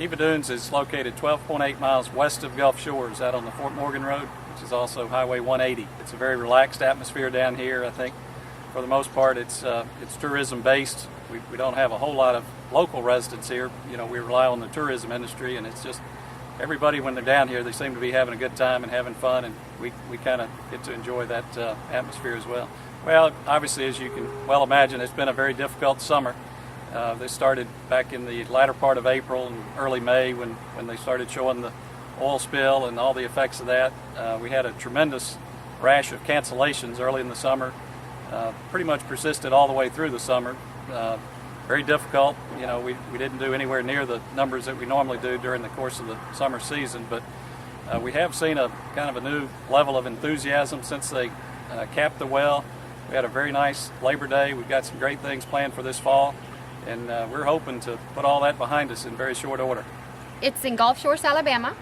Kiva Dunes is located 12.8 miles west of Gulf Shores out on the Fort Morgan Road, which is also Highway 180. It's a very relaxed atmosphere down here. I think for the most part it's tourism based. We don't have a whole lot of local residents here. You know, we rely on the tourism industry, and it's just everybody when they're down here, they seem to be having a good time and having fun, and we kind of get to enjoy that atmosphere as well. Well, obviously, as you can well imagine, it's been a very difficult summer. They started back in the latter part of April and early May when they started showing the oil spill and all the effects of that. We had a tremendous rash of cancellations early in the summer. Pretty much persisted all the way through the summer. Very difficult. You know, we didn't do anywhere near the numbers that we normally do during the course of the summer season, but we have seen a kind of a new level of enthusiasm since they capped the well. We had a very nice Labor Day. We've got some great things planned for this fall, and we're hoping to put all that behind us in very short order. It's in Gulf Shores, Alabama,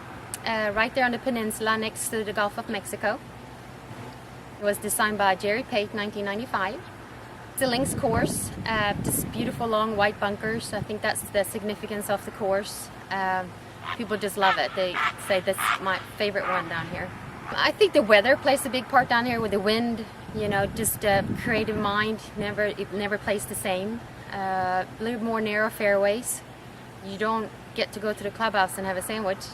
right there on the peninsula next to the Gulf of Mexico. It was designed by Jerry Pate in 1995. It's a links course, just beautiful long white bunkers. I think that's the significance of the course. People just love it. They say that's my favorite one down here. I think the weather plays a big part down here with the wind. You know, just a creative mind. It never plays the same. A little more narrow fairways. You don't get to go to the clubhouse and have a sandwich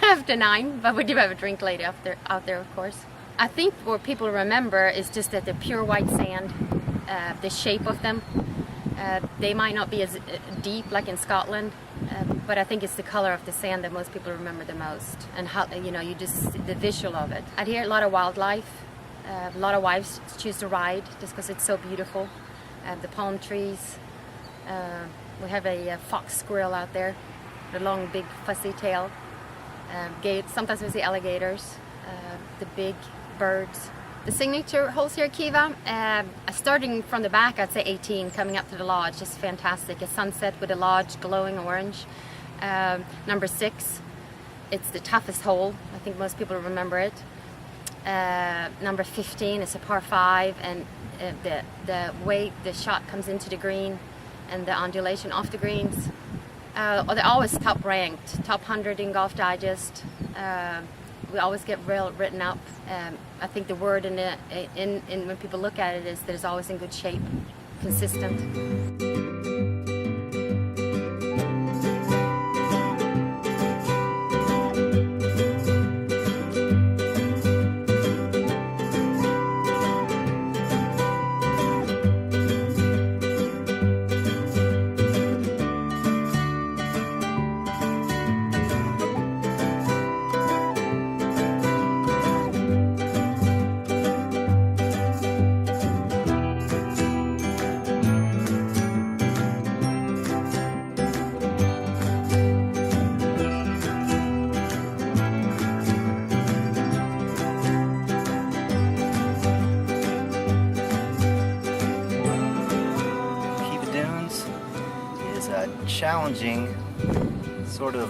after 9, but we do have a drink later out there, of course. I think what people remember is just that the pure white sand, the shape of them. They might not be as deep like in Scotland, but I think it's the color of the sand that most people remember the most, and how, you know, the visual of it. Out here, a lot of wildlife. A lot of wives choose to ride just because it's so beautiful. The palm trees. We have a fox squirrel out there, the long, big, fussy tail. Sometimes we see alligators, the big birds. The signature holes here at Kiva, starting from the back, I'd say 18, coming up to the lodge, just fantastic. A sunset with the lodge glowing orange. Number 6, it's the toughest hole. I think most people remember it. Number 15 is a par 5, and the way the shot comes into the green and the undulation off the greens. They're always top ranked, top 100 in Golf Digest. We always get written up. I think the word in when people look at it is that it's always in good shape, consistent. Challenging sort of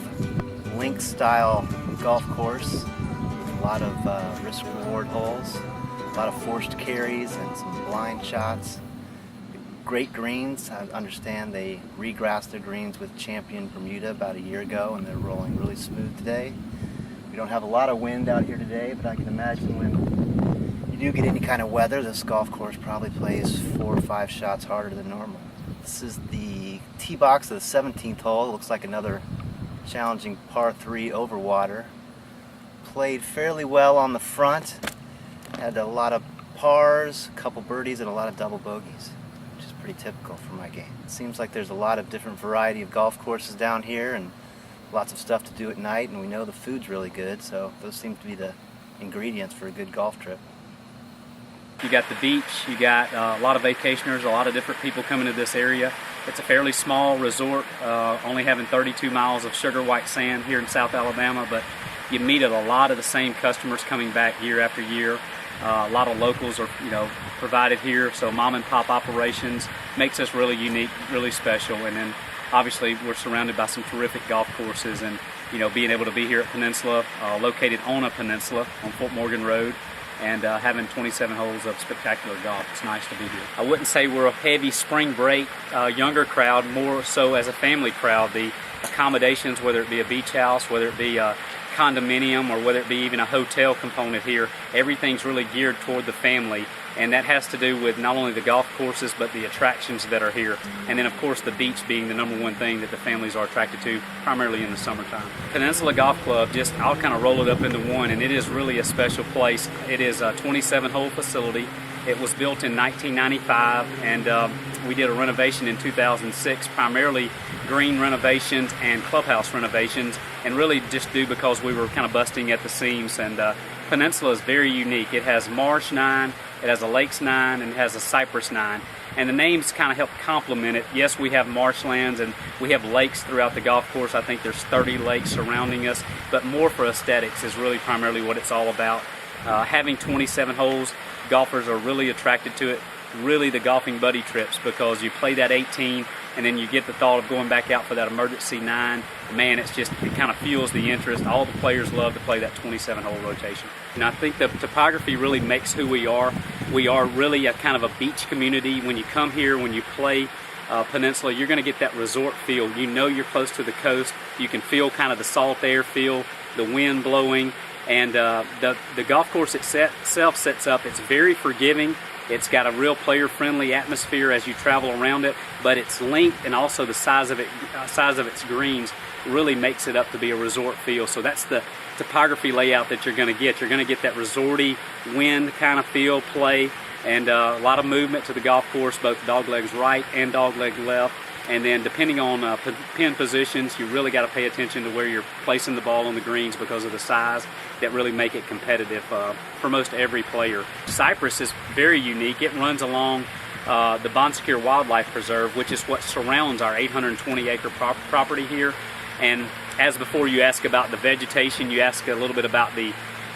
link style golf course, a lot of risk reward holes, a lot of forced carries and some blind shots. Great greens. I understand they regrassed their greens with Champion Bermuda about a year ago, and they're rolling really smooth today. We don't have a lot of wind out here today, but I can imagine when you do get any kind of weather, this golf course probably plays 4 or 5 shots harder than normal. This is the tee box of the 17th hole. It looks like another challenging par 3 over water. Played fairly well on the front. Had a lot of pars, a couple birdies, and a lot of double bogeys, which is pretty typical for my game. It seems like there's a lot of different variety of golf courses down here and lots of stuff to do at night, and we know the food's really good, so those seem to be the ingredients for a good golf trip. You got the beach, you got a lot of vacationers, a lot of different people coming to this area. It's a fairly small resort, only having 32 miles of sugar white sand here in South Alabama, but you meet a lot of the same customers coming back year after year. A lot of locals are, provided here, so mom and pop operations makes us really unique, really special. And then obviously we're surrounded by some terrific golf courses, and being able to be here at Peninsula, located on a peninsula on Fort Morgan Road, and having 27 holes of spectacular golf. It's nice to be here. I wouldn't say we're a heavy spring break younger crowd, more so as a family crowd. The accommodations, whether it be a beach house, whether it be a condominium, or whether it be even a hotel component here. Everything's really geared toward the family, and that has to do with not only the golf courses but the attractions that are here, and then of course the beach being the number one thing that the families are attracted to, primarily in the summertime. Peninsula Golf Club, I'll kind of roll it up into one, and it is really a special place. It is a 27-hole facility. It was built in 1995, and we did a renovation in 2006, primarily green renovations and clubhouse renovations, and really just due because we were kind of busting at the seams. And Peninsula is very unique. It has Marsh 9, it has a Lakes 9, and it has a Cypress 9. And the names kind of help complement it. Yes, we have marshlands and we have lakes throughout the golf course. I think there's 30 lakes surrounding us, but more for aesthetics is really primarily what it's all about. Having 27 holes, golfers are really attracted to it. Really the golfing buddy trips, because you play that 18 and then you get the thought of going back out for that emergency 9. Man, it kind of fuels the interest. All the players love to play that 27-hole rotation. And I think the topography really makes who we are. We are really a kind of a beach community. When you come here, when you play Peninsula, you're going to get that resort feel. You know you're close to the coast. You can feel kind of the salt air feel, the wind blowing, and the golf course itself sets up. It's very forgiving. It's got a real player-friendly atmosphere as you travel around it, but its length and also the size of its greens really makes it up to be a resort feel. So that's the topography layout that you're going to get. You're going to get that resorty wind kind of feel, play, and a lot of movement to the golf course, both doglegs right and dogleg left. And then depending on pin positions, you really got to pay attention to where you're placing the ball on the greens because of the size that really make it competitive for most every player. Cypress is very unique. It runs along the Bon Secours Wildlife Preserve, which is what surrounds our 820-acre property here. And as before, you ask about the vegetation, you ask a little bit about the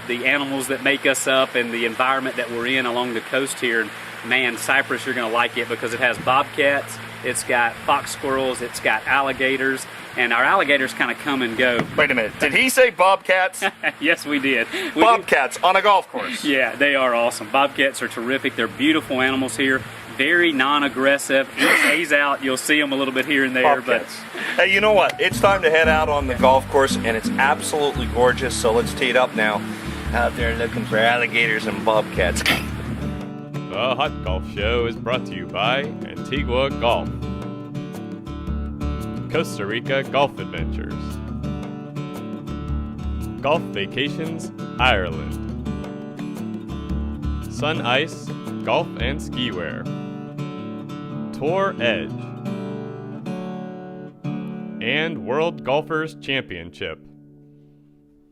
animals that make us up and the environment that we're in along the coast here. And man, Cypress, you're going to like it because it has bobcats, it's got fox squirrels, it's got alligators, and our alligators kind of come and go. Wait a minute, did he say bobcats? Yes, we did. Bobcats on a golf course. Yeah, they are awesome. Bobcats are terrific. They're beautiful animals here. Very non-aggressive. He's out. You'll see them a little bit here and there. Bobcats. Hey, you know what? It's time to head out on the golf course, and it's absolutely gorgeous, so let's tee it up now. Out there looking for alligators and bobcats. The Hot Golf Show is brought to you by Antigua Golf, Costa Rica Golf Adventures, Golf Vacations Ireland, Sun Ice Golf and Ski Wear, Tour Edge, and World Golfers Championship.